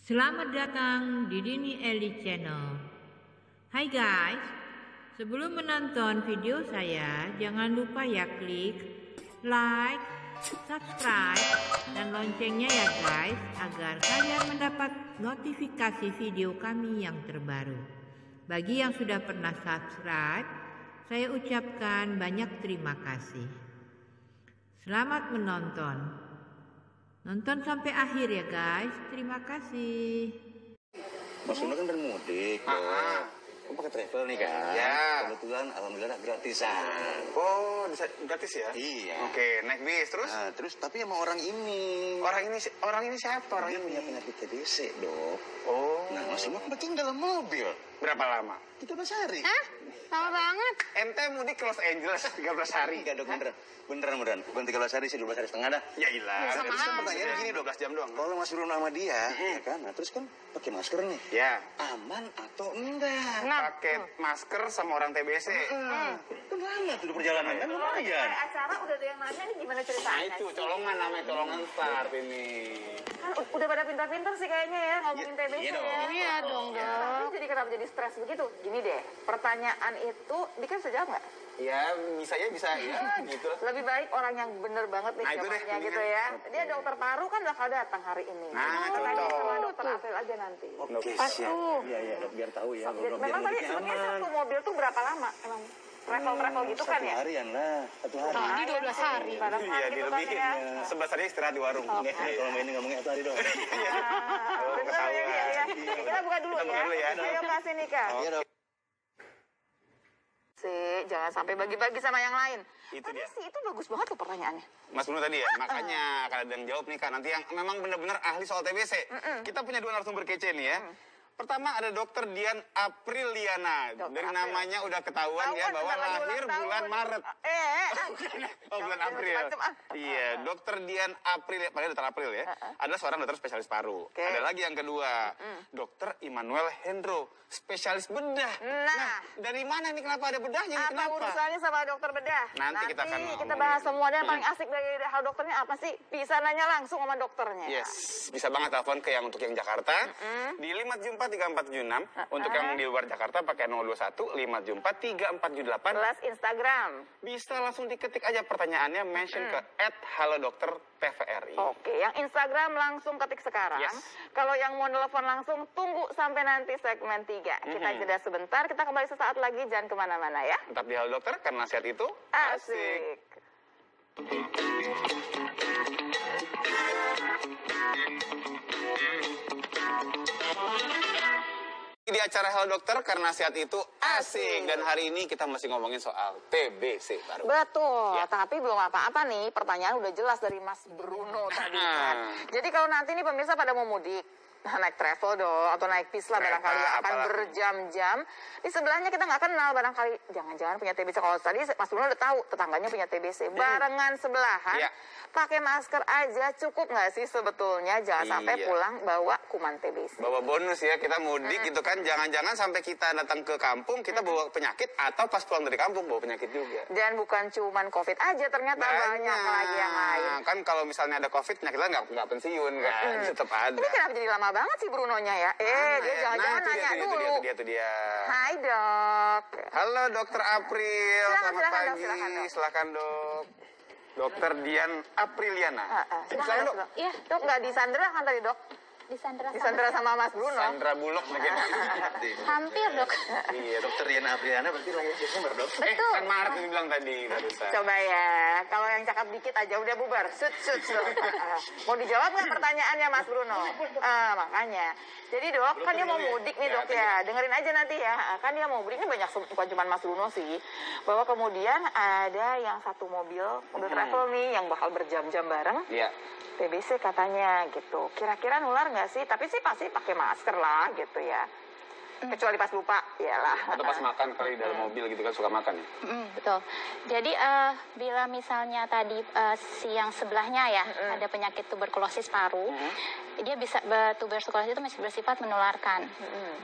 Selamat datang di Dini Eli Channel. Hai guys, sebelum menonton video saya, jangan lupa ya klik like, subscribe, dan loncengnya ya guys, agar kalian mendapat notifikasi video kami yang terbaru. Bagi yang sudah pernah subscribe, saya ucapkan banyak terima kasih. Selamat menonton. Nonton sampai akhir ya guys. Terima kasih. Mas Luna kan bermudik, Kamu pakai travel nih kan? Ya. Kebetulan alhamdulillah gratisan. Oh, bisa gratis ya? Iya. Oke, naik bis terus? Nah, terus tapi sama orang ini. Orang ini siapa? Orang Dia punya ini. penyakit TBC, Dok. Oh. Nah, Mas Luna kebetulan dalam mobil. Berapa lama? 13 hari. Hah? Lama banget. Ente mudik ke Los Angeles 13 hari. Enggak, Dok, beneran. Bukan 13 hari sih, 12 hari setengah dah. Ya ilah. Sama Terus kan aja. pertanyaannya gini, Dok. 12 jam doang. Kalau Mas Luna sama dia, ya kan? Nah, terus kan pakai masker nih. Ya. Aman atau enggak? Nah, Pakai masker sama orang TBC. Kan lama tuh perjalanan kan lumayan. acara udah ada yang nanya nih gimana Nah ceritanya itu sih? colongan namanya colongan start ini. Kan udah pada pintar-pintar sih kayaknya ya ngomongin TBC iya dong. ya. Iya dong, Tapi jadi kenapa jadi stres begitu? Gini deh, pertanyaan itu Dika bisa jawab nggak? Ya bisa ya gitu lah. Lebih baik orang yang bener banget nih Nah, itu deh, jawabnya gitu mendingan. ya. Dia dokter paru kan bakal datang hari ini. Nah, Tanya cocok. sama dokter April aja nanti. Oke, Pas siap. tuh. Iya, Dok, biar tahu ya. Dok, biar Memang tadi mudiknya sebenarnya aman. satu mobil tuh berapa lama? Emang travel gitu kan ya? Satu harian lah, satu hari. Ini 12 hari. Pada saat Iya gitu kan dilebihin. ya. 11 hari istirahat di warung. Nih, kalau main ini ngomongnya satu hari dong. Oh, Bener ketahuan. ya. Kita buka dulu Kita buka ya. dulu ya. Ayo kasih Nika. Iya, Dok. Sih, jangan sampai bagi-bagi sama yang lain. Itu Tapi dia. sih itu bagus banget tuh pertanyaannya. Mas Bruno tadi ya, makanya kalau ada yang jawab nih Kak, nanti yang memang benar-benar ahli soal TBC. Kita punya dua narasumber kece nih ya. Pertama ada Dokter Dian Apriliana. Dokter Dari April. namanya udah ketahuan ya bahwa bentar lagi lahir ulang tahun. bulan Maret. Oh, bulan Jangan April. macem-macem, ah. Iya, Dokter Dian April, padahal Dokter April ya. Adalah seorang dokter spesialis paru. Oke. Ada lagi yang kedua, Dokter Immanuel Hendro, spesialis bedah. Nah. Dari mana nih kenapa ada bedahnya? Nih, Apa kenapa? urusannya sama dokter bedah? Nanti kita akan kita ngomongin. bahas semua. Dan yang paling asik dari hal dokternya apa sih? Bisa nanya langsung sama dokternya. Yes, bisa banget telepon ke yang untuk yang Jakarta di 5743476. Untuk yang di luar Jakarta pakai 021 5743478. Plus Instagram. Bisa langsung diketik aja pertanyaannya, mention ke @halodoktertvri. Oke, yang Instagram langsung ketik sekarang. Yes. Kalau yang mau telepon langsung, tunggu sampai nanti segmen 3. Kita jeda sebentar, kita kembali sesaat lagi. Jangan kemana-mana ya. Tetap di Halo Dokter, karena sehat itu Asik. Di acara Halo Dokter, karena sehat itu asik. Dan hari ini kita masih ngomongin soal TBC baru. Betul, Ya. tapi belum apa-apa nih. Pertanyaan udah jelas dari Mas Bruno tadi kan. Jadi kalau nanti nih pemirsa pada mau mudik, naik travel dong, atau naik bis lah Kereta, barangkali yang akan apalah. berjam-jam. Di sebelahnya kita nggak kenal barangkali, jangan-jangan punya TBC. Kalau tadi Mas Bruno udah tahu tetangganya punya TBC. Barengan sebelahan, Iya. pakai masker aja cukup nggak sih sebetulnya? Jangan sampai Iya. pulang bawa kuman TBC. Bawa bonus ya, kita mudik gitu kan. Jangan-jangan sampai kita datang ke kampung, kita bawa penyakit. Atau pas pulang dari kampung, bawa penyakit juga. Dan bukan cuman COVID aja, ternyata banyak lagi yang lain. Kan kalau misalnya ada COVID, penyakitnya nggak pensiun kan, tetap ada. Ini kenapa jadi lama banget sih Brunonya ya? Dia jangan-jangan Nah, nanya itu dulu. dia. Hai dok. Halo Dokter April, Silakan, selamat silakan, pagi. dok, silakan, dok. Silakan Dok. Dokter Dian Apriliana. Silakan dok. Iya. Dok nggak disandera kan tadi dok? Disandra Disandera sama Mas Bruno. Sandra Bullock mungkin. hampir dok. Iya, Dokter Diana Apriliana berarti lahir Desember, Dok. Kan Maret yang bilang tadi barusan. Coba ya, kalau yang cakep dikit aja udah bubar. Sut. Mau dijawab nggak pertanyaannya Mas Bruno? Makanya. Jadi dok, kan dia mau mudik nih dok ya. Dengerin aja nanti ya. Kan dia mau mudik, ini banyak, bukan cuma Mas Bruno sih. Bahwa kemudian ada yang satu mobil travel nih yang bakal berjam-jam bareng. Iya. TBC katanya gitu. Kira-kira nular nggak sih? Tapi sih pasti pakai masker lah gitu ya. Kecuali pas lupa, iyalah. Atau pas makan kali di dalam mobil gitu kan suka makan. Betul. Jadi bila misalnya tadi si yang sebelahnya ya ada penyakit tuberkulosis paru, dia bisa tuberkulosis itu masih bersifat menularkan.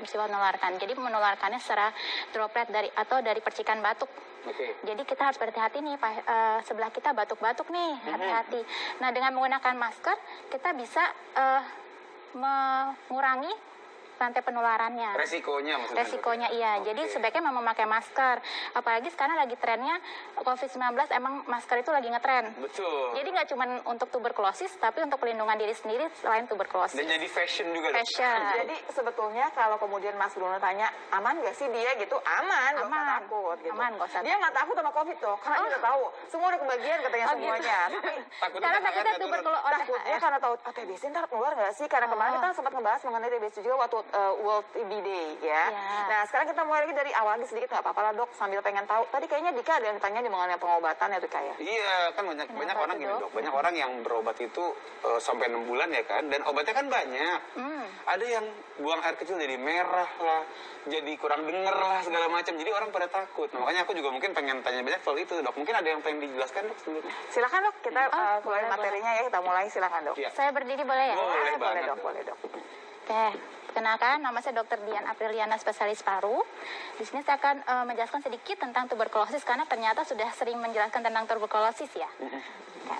Bersifat menularkan. Jadi menularkannya secara droplet dari percikan batuk. Oke. Jadi kita harus berhati-hati nih, sebelah kita batuk-batuk nih, hati-hati. Nah dengan menggunakan masker kita bisa mengurangi rantai penularannya. Resikonya maksudnya. Resikonya iya. Oke. Jadi sebaiknya memang memakai masker. Apalagi sekarang lagi trennya COVID-19, emang masker itu lagi ngetren. Betul. Jadi nggak cuma untuk tuberkulosis, tapi untuk pelindungan diri sendiri selain tuberkulosis. Dan jadi fashion juga. Dok. Fashion. Jadi sebetulnya kalau kemudian Mas Bruno tanya, aman gak sih dia gitu? Aman, gak usah Aman. takut gitu. Aman, gak usah Dia nggak takut sama COVID dok, karena dia udah tahu. Semua udah kebagian katanya Oh, semuanya. gitu. Tapi Takutnya Karena karena takutnya kan tuberkulosis. takutnya karena tahu TBC ntar keluar nggak sih? Karena kemarin kita sempat ngebahas mengenai TBC juga waktu World TB Day ya. Ya. Nah sekarang kita mulai lagi dari awal lagi sedikit nggak apa-apa lah dok, sambil pengen tahu. Tadi kayaknya Dika ada yang tanya di mengenai pengobatan ya Dika ya. Iya, kan banyak Kenapa orang tuh, gini Dok? dok. Banyak orang yang berobat itu sampai 6 bulan ya kan. Dan obatnya kan banyak. Ada yang buang air kecil jadi merah lah, jadi kurang denger lah segala macam. Jadi orang pada takut. Nah, makanya aku juga mungkin pengen tanya banyak soal itu dok. Mungkin ada yang pengen dijelaskan dok sebelumnya. Silakan dok, kita mulai boleh, materinya ya, kita mulai silakan dok. Iya. Saya berdiri boleh ya? Boleh Boleh banget, dok, Dok. boleh dok. Oke, kenalkan nama saya Dr. Dian Apriliana, spesialis paru. Di sini saya akan menjelaskan sedikit tentang tuberkulosis karena ternyata sudah sering menjelaskan tentang tuberkulosis ya. Oke.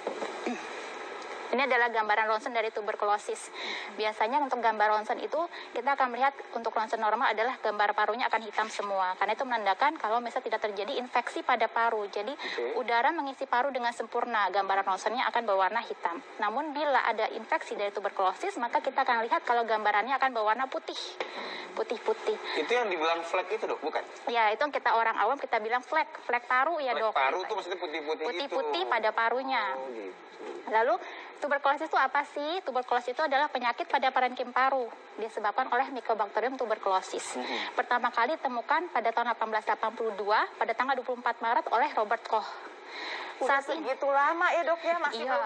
Ini adalah gambaran ronsen dari tuberkulosis. Biasanya untuk gambar ronsen itu kita akan melihat untuk ronsen normal adalah gambar parunya akan hitam semua. Karena itu menandakan kalau misalnya tidak terjadi infeksi pada paru. Jadi udara mengisi paru dengan sempurna. Gambaran ronsennya akan berwarna hitam. Namun bila ada infeksi dari tuberkulosis, maka kita akan lihat kalau gambarannya akan berwarna putih. Putih-putih. Itu yang dibilang flek itu dok, bukan? Ya, itu yang kita orang awam kita bilang flek paru ya Flek dok. paru tuh maksudnya putih-putih itu. Putih-putih pada parunya. Oh, gitu. Lalu tuberkulosis itu apa sih? Tuberkulosis itu adalah penyakit pada parenkim paru disebabkan oleh Mycobacterium tuberculosis. Pertama kali ditemukan pada tahun 1882 pada tanggal 24 Maret oleh Robert Koch. Udah Saat ini segitu lama ya dok ya, masih belum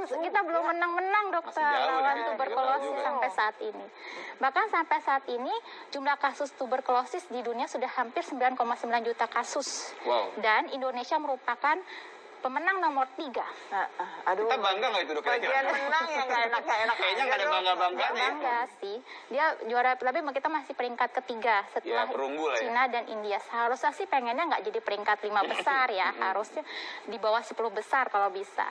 selesai. kita belum menang-menang dokter Masih jauh lawan ya, tuberkulosis jauh juga. sampai saat ini. Bahkan sampai saat ini jumlah kasus tuberkulosis di dunia sudah hampir 9,9 juta kasus. Wow. Dan Indonesia merupakan pemenang nomor 3. Aduh. Kita bangga nggak itu dok? Bagian menang yang nggak enak Kayaknya nggak ada bangga-bangganya ya. Bangga sih. Dia juara, tapi kita masih peringkat ketiga setelah Ya, perunggu lah ya. Cina dan India. Seharusnya sih pengennya nggak jadi peringkat 5 besar ya. Harusnya di bawah 10 besar kalau bisa.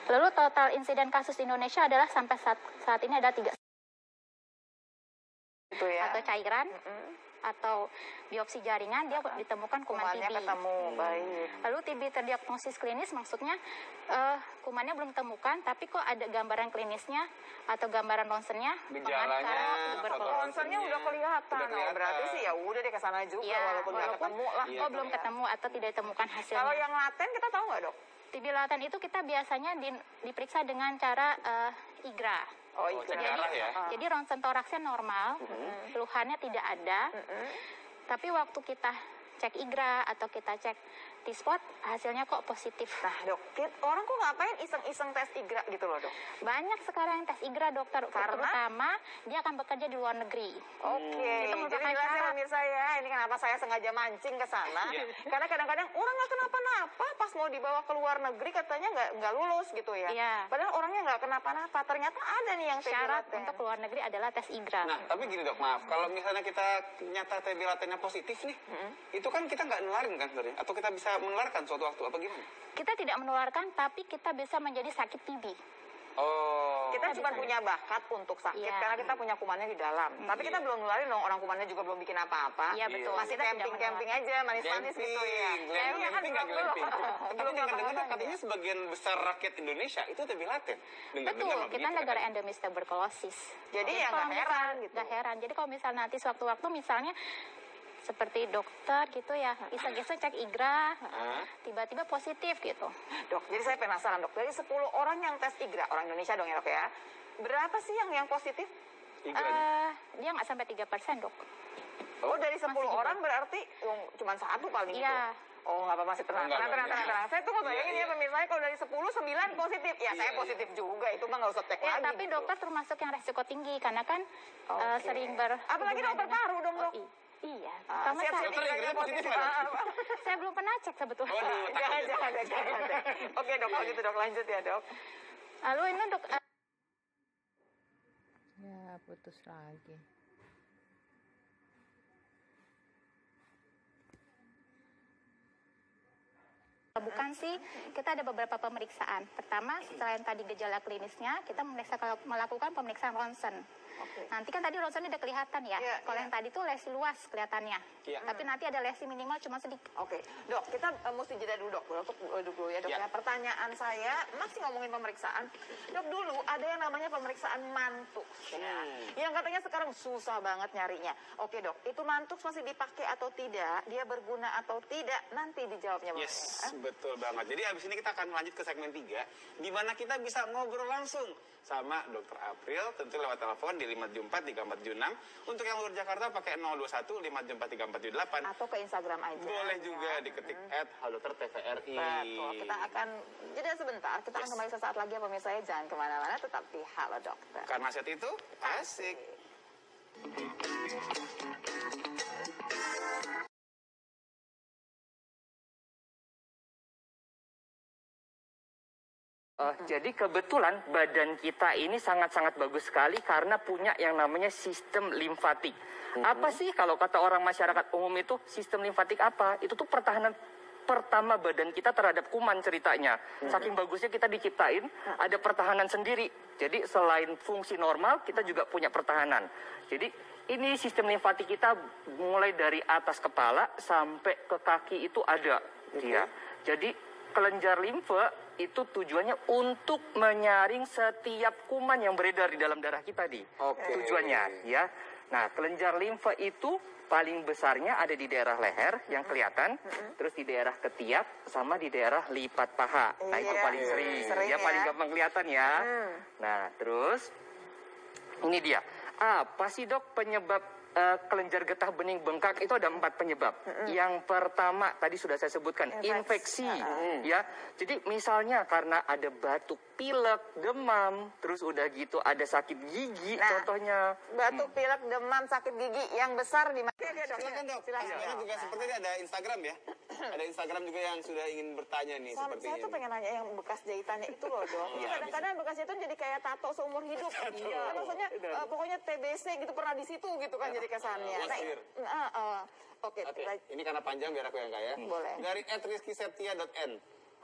Lalu total insiden kasus di Indonesia adalah sampai saat ini ada 3 gitu ya. atau cairan atau biopsi jaringan dia ditemukan kuman Kumannya TB. ketemu, baik. Lalu TB terdiagnosis klinis maksudnya kumannya belum ditemukan tapi kok ada gambaran klinisnya atau gambaran ronsennya Gejalanya, tuberkulosis. Ronsennya udah kelihatan. Udah kelihatan. Oh, berarti sih ya udah deh kesana juga Iya, walaupun nggak ketemu lah. Iya, kok belum ketemu atau tidak ditemukan hasilnya. Kalau yang laten kita tahu nggak dok? TB laten itu kita biasanya diperiksa dengan cara IGRA. Oh, Oh, iya. cek darah ya. Jadi ronsen toraksnya normal, keluhannya tidak ada. Tapi waktu kita cek IGRA atau kita cek T-spot, hasilnya kok positif. Nah dok, orang kok ngapain iseng-iseng tes IGRA gitu loh dok? Banyak sekarang yang tes IGRA dokter, Karena? terutama dia akan bekerja di luar negeri. Oke, Itu jadi merupakan jelasin syarat. pemirsa ya, ini kenapa saya sengaja mancing ke sana. Karena kadang-kadang orang nggak kenapa-napa, pas mau dibawa ke luar negeri katanya nggak lulus gitu ya. Iya. Padahal orangnya nggak kenapa-napa, ternyata ada nih yang Syarat TB laten. untuk luar negeri adalah tes IGRA. Nah, tapi gini dok, maaf. Kalau misalnya kita nyata TB latennya positif nih, itu kan kita nggak nularin kan sebenarnya? Atau kita bisa menularkan suatu waktu, apa gimana? Kita tidak menularkan, tapi kita bisa menjadi sakit TB. Oh. Kita cuma bisa. punya bakat untuk sakit Iya. karena kita punya kumannya di dalam. Tapi kita belum nularin dong, orang kumannya juga belum bikin apa-apa. Iya, betul. Masih Kita tidak camping-camping aja, manis-manis gitu ya. Glamping nggak glamping? Tapi Belum dengar-dengar apa-apa katanya sebagian besar rakyat Indonesia itu TB laten. Betul, kita negara endemis tuberkulosis. Jadi ya kalau nggak heran gitu. Nggak heran. Jadi kalau misalnya nanti sewaktu-waktu misalnya seperti dokter gitu ya, iseng-iseng cek IGRA, tiba-tiba positif gitu. Dok, jadi saya penasaran dok, dari 10 orang yang tes IGRA, orang Indonesia dong ya dok ya, berapa sih yang positif? Dia nggak sampai 3% dok. Oh, dari 10 masih orang berarti cuma satu paling Iya. gitu. Oh, nggak apa-apa, masih tenang. Enggak, Tenang. enggak. Saya tuh ngebayangin ya pemirsa, kalau dari 10, 9 positif. Ya, saya positif juga, itu mah nggak usah cek Ya, lagi. tapi gitu. dokter termasuk yang resiko tinggi karena kan Oke. sering Apalagi dokter paru dong dok. Iya. Ah, Sama siap-siap Dokter tinggalnya IGRA positif nggak, Dok? saya belum pernah cek sebetulnya. Waduh, Jangan. Oke dok, kalau gitu dok, lanjut ya dok. Lalu ini untuk Ya, putus lagi. bukan sih, kita ada beberapa pemeriksaan. Pertama, selain tadi gejala klinisnya, kita melakukan pemeriksaan ronsen. Nanti kan tadi ronsen udah kelihatan ya. Kalau yang tadi tuh lesi luas kelihatannya. Tapi nanti ada lesi minimal cuma sedikit. Oke, dok, kita mesti jeda dulu dok. Dulu ya dok. Ya. Pertanyaan saya masih ngomongin pemeriksaan. Dok, dulu ada yang namanya pemeriksaan mantuk. Ya. Yang katanya sekarang susah banget nyarinya. Oke dok, itu mantuk masih dipakai atau tidak? Dia berguna atau tidak? Nanti dijawabnya. Yes, betul banget. Jadi abis ini kita akan lanjut ke segmen 3, di mana kita bisa ngobrol langsung sama Dr. April, tentu lewat telepon di 5743476. Untuk yang luar Jakarta pakai 021 5743478. Atau ke Instagram aja. Boleh juga diketik @haldokter_tvri. Betul. Kita akan jeda sebentar. Kita akan kembali sesaat lagi ya pemirsa. Jangan kemana-mana, tetap di Halo Dokter. Karena set itu asik. Jadi kebetulan badan kita ini sangat-sangat bagus sekali karena punya yang namanya sistem limfatik. Apa sih kalau kata orang masyarakat umum itu sistem limfatik apa? Itu tuh pertahanan pertama badan kita terhadap kuman ceritanya. Saking bagusnya kita diciptain, ada pertahanan sendiri. Jadi selain fungsi normal, kita juga punya pertahanan. Jadi ini sistem limfatik kita mulai dari atas kepala sampai ke kaki itu ada dia. Jadi kelenjar limfe itu tujuannya untuk menyaring setiap kuman yang beredar di dalam darah kita tujuannya ya. Nah, kelenjar limfe itu paling besarnya ada di daerah leher yang kelihatan, terus di daerah ketiak sama di daerah lipat paha. Nah, itu paling sering ya, paling gampang kelihatan ya. Nah, terus ini dia. Apa sih dok penyebab kelenjar getah bening bengkak? Itu ada 4 penyebab. Yang pertama tadi sudah saya sebutkan, infeksi ya. Jadi misalnya karena ada batuk, pilek, demam, terus udah gitu ada sakit gigi contohnya. Batuk, pilek, demam, sakit gigi yang besar di mana? Silakan dok. Silakan juga seperti ada Instagram ya. Ada Instagram juga yang sudah ingin bertanya nih seperti Saya tuh pengen nanya yang bekas jahitannya itu loh dok. Kadang-kadang bekas jahitan jadi kayak tato seumur hidup. Maksudnya pokoknya TBC gitu pernah di situ gitu kan jadi kesannya. Oke. Ini karena panjang biar aku yang kaya. Boleh. Dari @rizkyseptia.n.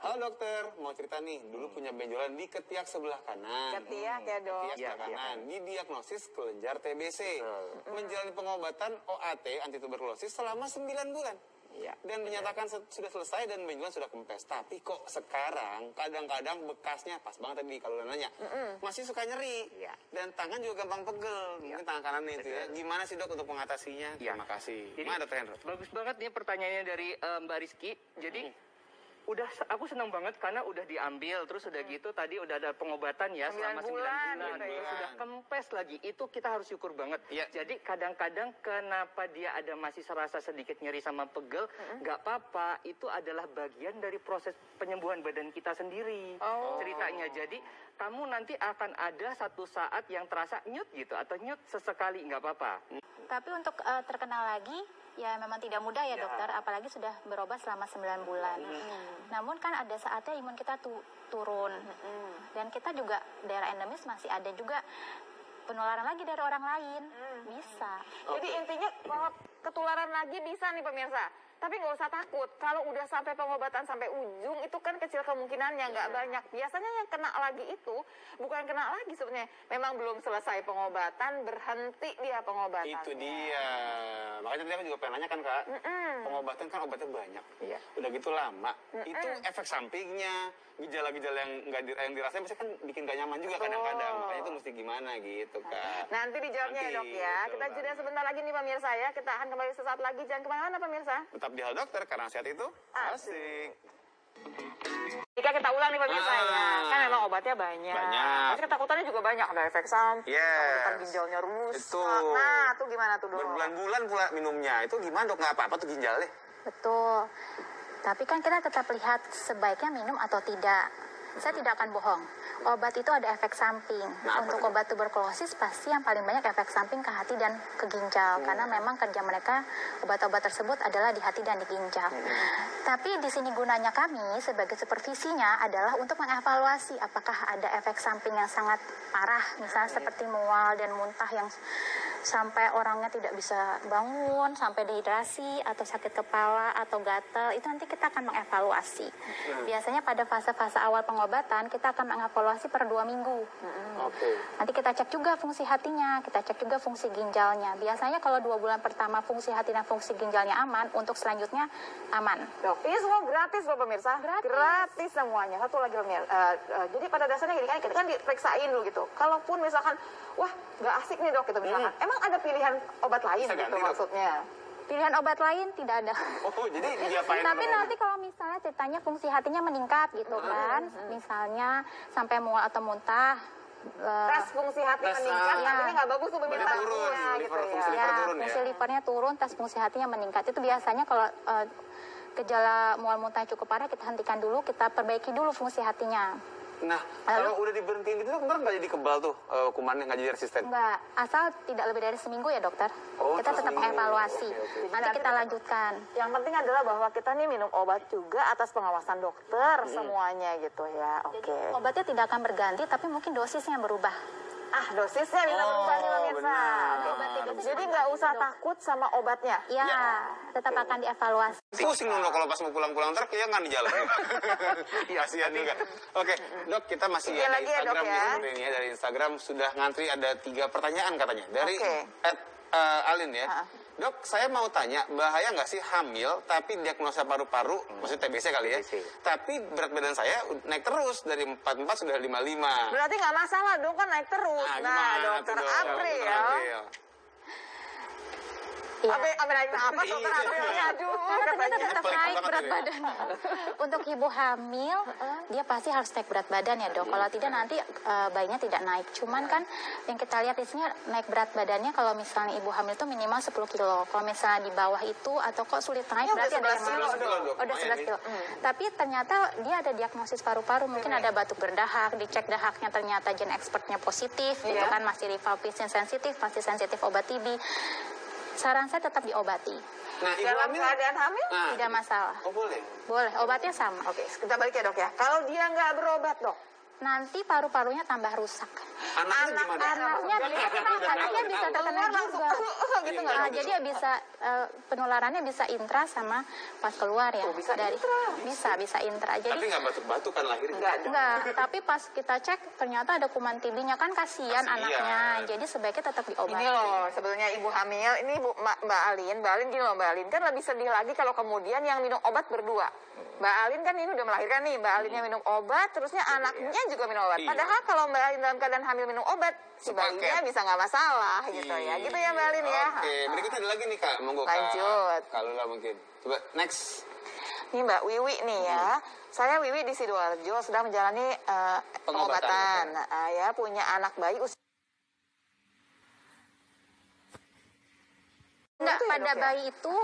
Halo dokter, mau cerita nih, dulu punya benjolan di ketiak sebelah kanan. Ketiak ya dok. Ketiak sebelah kanan, didiagnosis kelenjar TBC. Menjalani pengobatan OAT, antituberkulosis selama 9 bulan. Dan dinyatakan sudah selesai dan benjolan sudah kempes. Tapi kok sekarang kadang-kadang bekasnya pas banget tadi kalau nanya masih suka nyeri dan tangan juga gampang pegel. Mungkin tangan kanan itu ya. Gimana sih dok untuk mengatasinya? Terima kasih. Jadi, Mana dokter Hendro? Bagus banget nih pertanyaannya dari Mbak Rizky. Jadi aku senang banget karena udah diambil, terus udah gitu tadi udah ada pengobatan ya selama 9 bulan, terus sudah kempes lagi. Itu kita harus syukur banget. Jadi kadang-kadang kenapa dia ada masih serasa sedikit nyeri sama pegel, nggak apa-apa. Itu adalah bagian dari proses penyembuhan badan kita sendiri. Ceritanya. Jadi kamu nanti akan ada satu saat yang terasa nyut gitu atau nyut sesekali, nggak apa-apa. Tapi untuk terkenal lagi, ya memang tidak mudah ya dokter, apalagi sudah berobat selama 9 bulan. Namun kan ada saatnya imun kita turun. Dan kita juga daerah endemis masih ada juga penularan lagi dari orang lain. Bisa. Jadi intinya kalau ketularan lagi bisa nih pemirsa. Tapi nggak usah takut. Kalau udah sampai pengobatan sampai ujung itu kan kecil kemungkinannya, nggak banyak. Biasanya yang kena lagi itu bukan kena lagi sebenarnya. Memang belum selesai pengobatan, berhenti dia pengobatan. Itu dia. Makanya tadi aku juga pengen nanya kan kak. Pengobatan kan obatnya banyak. Udah gitu lama. Itu efek sampingnya, gejala-gejala yang dirasain pasti kan bikin gak nyaman juga kadang-kadang. Makanya itu mesti gimana gitu kak. Nanti dijawabnya ya dok ya. Kita jeda sebentar lagi nih pemirsa ya. Kita akan kembali sesaat lagi. Jangan kemana-mana pemirsa. Tetap di Halo Dokter karena sehat itu asik. Jika kita ulang nih pemirsa ya, kan memang obatnya banyak. Tapi ketakutannya juga banyak, ada efek samping, ketakutan ginjalnya rusak. Nah, tuh gimana tuh dok? Berbulan-bulan pula minumnya, itu gimana dok? Nggak apa-apa tuh ginjalnya? Betul. Tapi kan kita tetap lihat sebaiknya minum atau tidak. Saya tidak akan bohong. Obat itu ada efek samping. Untuk obat tuberkulosis pasti yang paling banyak efek samping ke hati dan ke ginjal. Karena memang kerja mereka obat-obat tersebut adalah di hati dan di ginjal. Tapi di sini gunanya kami sebagai supervisinya adalah untuk mengevaluasi apakah ada efek samping yang sangat parah. Misalnya seperti mual dan muntah yang sampai orangnya tidak bisa bangun, sampai dehidrasi atau sakit kepala atau gatal, itu nanti kita akan mengevaluasi. Biasanya pada fase-fase awal pengobatan kita akan mengevaluasi per 2 minggu. Nanti kita cek juga fungsi hatinya, kita cek juga fungsi ginjalnya. Biasanya kalau 2 bulan pertama fungsi hati dan fungsi ginjalnya aman, untuk selanjutnya aman. Dok, ini semua gratis loh pemirsa. Gratis semuanya. Satu lagi pemirsa. Jadi pada dasarnya gini kan, kita kan diperiksain dulu gitu. Kalaupun misalkan, wah nggak asik nih dok gitu misalkan. Emang ada pilihan obat lain Bisa gitu ganti, Dok? maksudnya? Pilihan obat lain tidak ada. Oh, jadi diapain? Tapi nanti kalau misalnya ceritanya fungsi hatinya meningkat gitu kan, misalnya sampai mual atau muntah, Tes fungsi hati meningkat, ya. tapi nggak bagus tuh pemirsa. Berarti turun, Iya, gitu fungsi ya. liver turun fungsi ya? livernya turun, tes fungsi hatinya meningkat. Itu biasanya kalau gejala mual muntah cukup parah, kita hentikan dulu, kita perbaiki dulu fungsi hatinya. Nah, kalau udah diberhentiin gitu ntar nggak jadi kebal tuh kumannya, nggak jadi resisten? Enggak, asal tidak lebih dari seminggu ya dokter. Oh, Kita terus tetap seminggu. mengevaluasi. Oke. Nanti kita lanjutkan. Yang penting adalah bahwa kita nih minum obat juga atas pengawasan dokter semuanya gitu ya. Oke. Obatnya tidak akan berganti, tapi mungkin dosisnya yang berubah. Dosisnya bisa berubah nih pemirsa. Jadi nggak usah takut sama obatnya. Ya, tetap akan dievaluasi. Pusing dulu kalau pas mau pulang-pulang ntar kayak nggak di jalan. Kasihan juga. Oke, dok, kita masih Iya ada lagi ya, Dok, Instagram ya. nih sebenarnya ya. Dari Instagram sudah ngantri ada 3 pertanyaan katanya dari Oke. Alin ya. Dok, saya mau tanya, bahaya nggak sih hamil tapi diagnosa paru-paru, maksudnya TBC kali ya, tapi berat badan saya naik terus dari 44 sudah 55. Berarti nggak masalah dong, kan naik terus. Nah, gimana dokter tuh, Dok? April. Dokter April. Iya. Apa naik apa dokter April? Aduh, Ternyata katanya. tetap Paling naik banget berat itu ya. badan. Untuk ibu hamil, dia pasti harus naik berat badan ya dok. Kalau tidak nanti bayinya tidak naik. Cuman kan yang kita lihat di sini naik berat badannya kalau misalnya ibu hamil itu minimal 10 kilo. Kalau misalnya di bawah itu atau kok sulit naik Ya, berarti udah ada yang 11 kilo, malu. Dok. Udah Lumayan 11 kilo. Tapi ternyata dia ada diagnosis paru-paru, mungkin ada batuk berdahak, dicek dahaknya ternyata gen expertnya positif, gitu kan masih rifampicin sensitif, masih sensitif obat TB. Saran saya tetap diobati. Nah, ibu Dalam hamil keadaan hamil? Nah, Tidak masalah. oh boleh. Boleh, obatnya sama. Oke, kita balik ya dok ya. Kalau dia nggak berobat dok, Nanti paru-parunya tambah rusak. Anaknya gimana? Anaknya bisa terkena juga. gitu Iya, nggak? Nah, jadi bisa penularannya bisa intra sama pas keluar ya. bisa dari intra. bisa intra. Tapi Jadi nggak batuk-batuk kan lahirnya? enggak, tapi pas kita cek ternyata ada kuman TB-nya, kan kasihan anaknya. Jadi sebaiknya tetap diobati. Ini loh, sebetulnya ibu hamil, ini Mbak Alin gini loh Mbak Alin, kan lebih sedih lagi kalau kemudian yang minum obat berdua. Mbak Alin kan ini udah melahirkan nih, Mbak Alinnya minum obat, terusnya anaknya juga minum obat. Iya. Padahal kalau Mbak Alin dalam keadaan hamil minum obat, si bayinya Sepaket. bisa nggak masalah gitu ya. Gitu ya Mbak Alin ya. Oke, berikutnya ada lagi nih Kak, monggo Kak. Lanjut. Kalau lah mungkin. Coba next. Ini Mbak Wiwi nih ya. Saya Wiwi di Sidoarjo sedang menjalani pengobatan. Nah, ya punya anak bayi usia Enggak, Itu ya, pada Dok, ya? bayi itu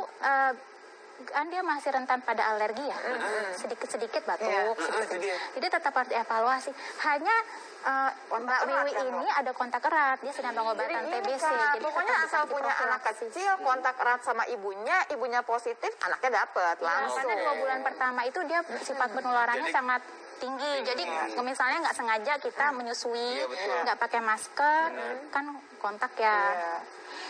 kan dia masih rentan pada alergi ya, sedikit-sedikit batuk, jadi tetap harus dievaluasi. Hanya Mbak Wiwi ini ada kontak erat, dia sedang pengobatan Jadi TBC, Kak, jadi pokoknya tetap asal bisa punya anak diprofilaksis. kecil, kontak erat sama ibunya positif, anaknya dapat langsung. Karena 2 bulan pertama itu dia sifat penularannya sangat tinggi. Jadi misalnya nggak sengaja kita menyusui, nggak pakai masker, kan kontak ya. Iya.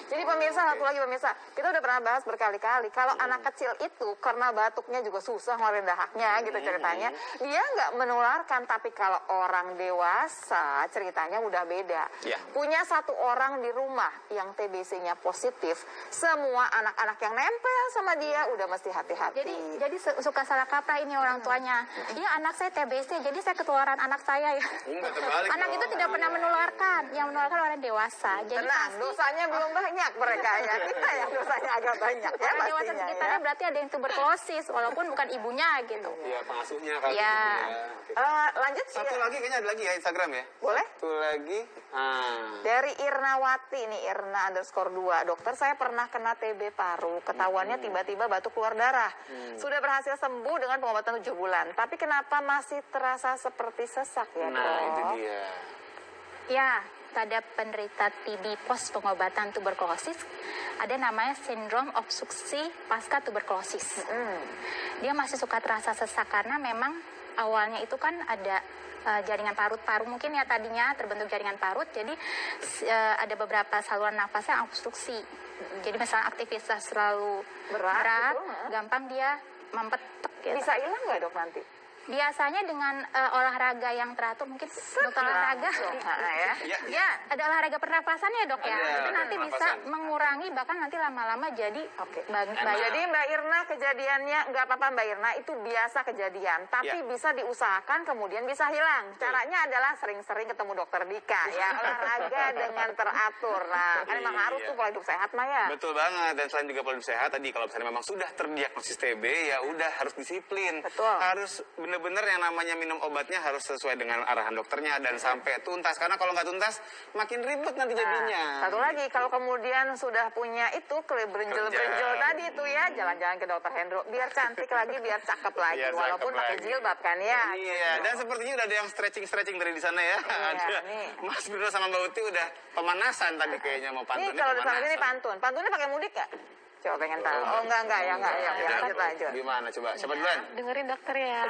Jadi pemirsa, satu lagi pemirsa, kita udah pernah bahas berkali-kali, kalau anak kecil itu karena batuknya juga susah ngeluarin dahaknya gitu ceritanya, dia nggak menularkan, tapi kalau orang dewasa ceritanya udah beda. Ya. Punya satu orang di rumah yang TBC-nya positif, semua anak-anak yang nempel sama dia udah mesti hati-hati. Jadi suka salah kaprah ini orang tuanya. Iya, anak saya TBC, jadi saya ketularan anak saya ya. Enggak terbalik. Anak itu tidak pernah menularkan, yang menularkan orang dewasa. Jadi Tenang, pasti dosanya belum banyak mereka ya, kita yang dosanya agak banyak ya orang dewasa pastinya sekitarnya ya. berarti ada yang tuberkulosis, walaupun bukan ibunya gitu. Iya, pengasuhnya kan. Iya. Oke. Lanjut Satu lagi kayaknya ada lagi ya Instagram ya. Boleh? Satu lagi. Dari Irnawati nih, Irna_2. Dokter, saya pernah kena TB paru. Ketahuannya tiba-tiba batuk keluar darah. Sudah berhasil sembuh dengan pengobatan 7 bulan. Tapi kenapa masih terasa seperti sesak ya, Nah, Dok? itu dia. Ya, pada penderita TB pos pengobatan tuberkulosis ada namanya sindrom obstruksi pasca tuberkulosis. Dia masih suka terasa sesak karena memang awalnya itu kan ada jaringan parut-paru mungkin ya tadinya terbentuk jaringan parut, jadi ada beberapa saluran nafas yang obstruksi. Jadi misalnya aktivitas terlalu berat gampang dia mempetek. Gitu. Bisa hilang nggak dok nanti? Biasanya dengan olahraga yang teratur, mungkin dokter olahraga, ya ada olahraga pernapasan ya dok ya, itu nanti bisa mengurangi bahkan nanti lama-lama jadi Jadi Mbak Irna kejadiannya nggak apa-apa Mbak Irna, itu biasa kejadian, tapi bisa diusahakan kemudian bisa hilang. Caranya adalah sering-sering ketemu dokter Dika ya, olahraga dengan teratur. Nah kan emang harus tuh pola hidup sehat Maya. Betul banget, dan selain juga pola hidup sehat tadi kalau misalnya memang sudah terdiagnosis TB ya udah harus disiplin. Betul. Harus bener-bener yang namanya minum obatnya harus sesuai dengan arahan dokternya dan sampai tuntas, karena kalau nggak tuntas makin ribet nanti jadinya. Satu lagi, kalau kemudian sudah punya itu berenjel-berenjel tadi itu ya, jalan-jalan ke dokter Hendro biar cantik lagi, biar cakep lagi, walaupun pakai jilbab kan ya. Iya, dan sepertinya udah ada yang stretching dari di sana ya. Ada Mas Bruno sama Mbak Uti udah pemanasan tadi kayaknya mau pantun. Ini kalau di sana ini pantunnya pakai mudik nggak? Coba pengen tahu. Oh enggak ya, lanjut. Gimana coba? Siapa duluan? Dengerin dokter ya.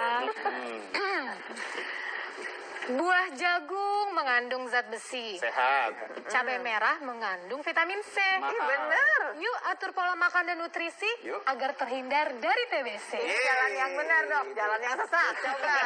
Buah jagung mengandung zat besi. Sehat. Cabai merah mengandung vitamin C. Bener. Yuk atur pola makan dan nutrisi agar terhindar dari TBC. Jalan yang benar dok, jalan yang sesat. Coba.